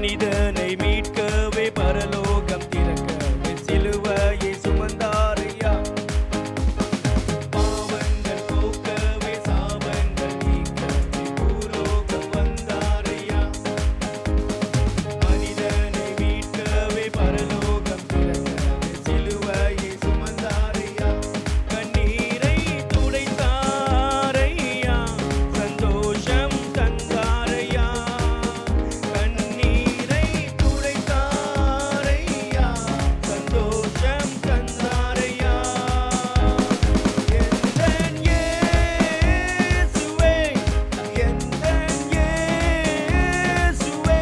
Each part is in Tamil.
மனிதனை மீட்கவே பரலோகம் திறக்கவே சிலுவையை சுமந்தாரையா. பாவங்கள் போக்கவே சாபங்கள் நீக்கவே பூலோகம் வந்தாரையா. மனிதனை மீட்கவே பரலோகம் திறக்கவே சிலுவையை சுமந்தாரையா. கண்ணீரை துடைத்தாரையா, சந்தோஷம் தந்தாரையா. கண்ணீரை துடைத்தாரையா, சந்தோஷம் தந்தாரையா. எந்தன் இயேசுவே, எந்தன் இயேசுவே,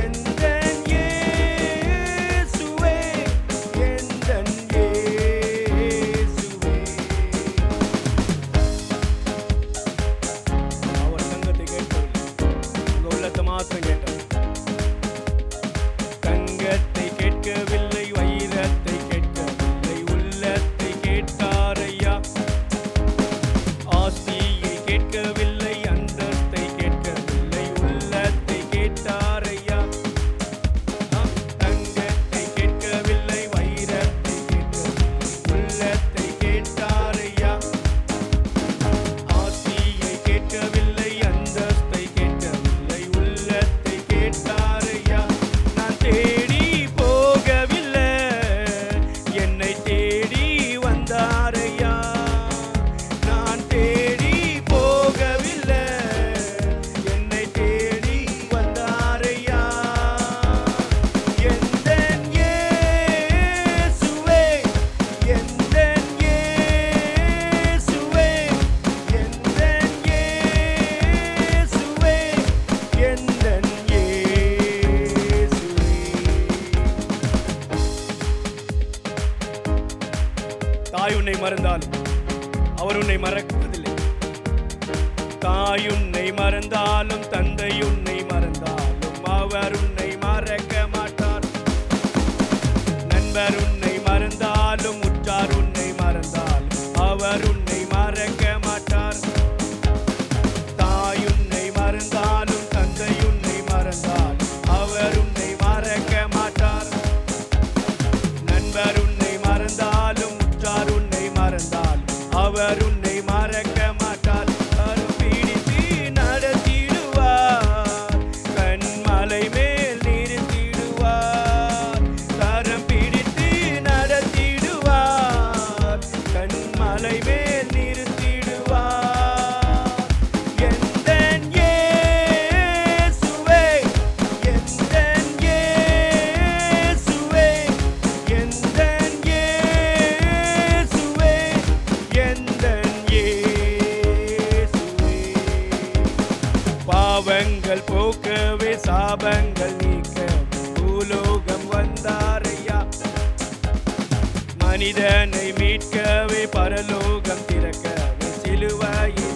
எந்தன் இயேசுவே, எந்தன் இயேசுவே. அவர் சங்கத்தை கேட்கவில்லை, உங்க உள்ளத்தை மாத்திரம் கேட்டார். தங்கத்தை கேட்கவில்லை, வைரத்தை கேட்கவில்லை, உள்ளத்தை கேட்டாரையா. ஆஸ்தியை கேட்கவில்லை, அந்தஸ்தை கேட்கவில்லை, உள்ளத்தை கேட்டாரையா. தங்கத்தை கேட்கவில்லை, வைரத்தை கேட்கவில்லை, உள்ளத்தை கேட்டாரையா. ஆஸ்தியை கேட்கவில்லை, அந்தஸ்தை கேட்கவில்லை, உள்ளத்தை கேட்டாரையா. நான் தேடி போகவில்லை, என்னை தேடி வந்தாரையா. நான் தேடி போகவில்லை, என்னை தேடி வந்தாரையா. எந்தன் இயேசுவே, எந்தன் இயேசுவே, எந்தன் இயேசுவே, எந்தன் இயேசுவே. தாய் உன்னை மறந்தாலும் அவர் உன்னை மறப்பதில்லை. தாய் உன்னை மறந்தாலும் தந்தை உன்னை மறந்தாலும் அவர் உன்னை மறக்க மாட்டார். நண்பர் உன்னை மறந்தாலும் உற்றார் உன்னை மறந்தாலும் அவர் உன்னை மறக்க மாட்டார். தாய் உன்னை மறந்தாலும் தந்தை உன்னை மறந்தாலும் அவர் உன்னை மறக்க மாட்டார். நண்பர் உன்னை மறந்தாலும் உற்றார் உன்னை மறந்தாலும் அவர் உன்னை மறக்க மாட்டார். கரம் பிடித்து நடத்திடுவார், கண்மலை மேல் நிறுத்திடுவார். கரம் பிடித்து நடத்திடுவார், கண்மலை மேல் நிறுத்திடுவார். எந்தன் இயேசுவே, எந்தன் இயேசுவே, எந்தன் இயேசுவே, எந்தன் இயேசுவே. பாவங்கள் போக்கவே சாபங்கள் நீக்கவே பூலோகம் வந்தாரையா. மனிதனை மீட்கவே பரலோகம் திறக்கவே சிலுவையை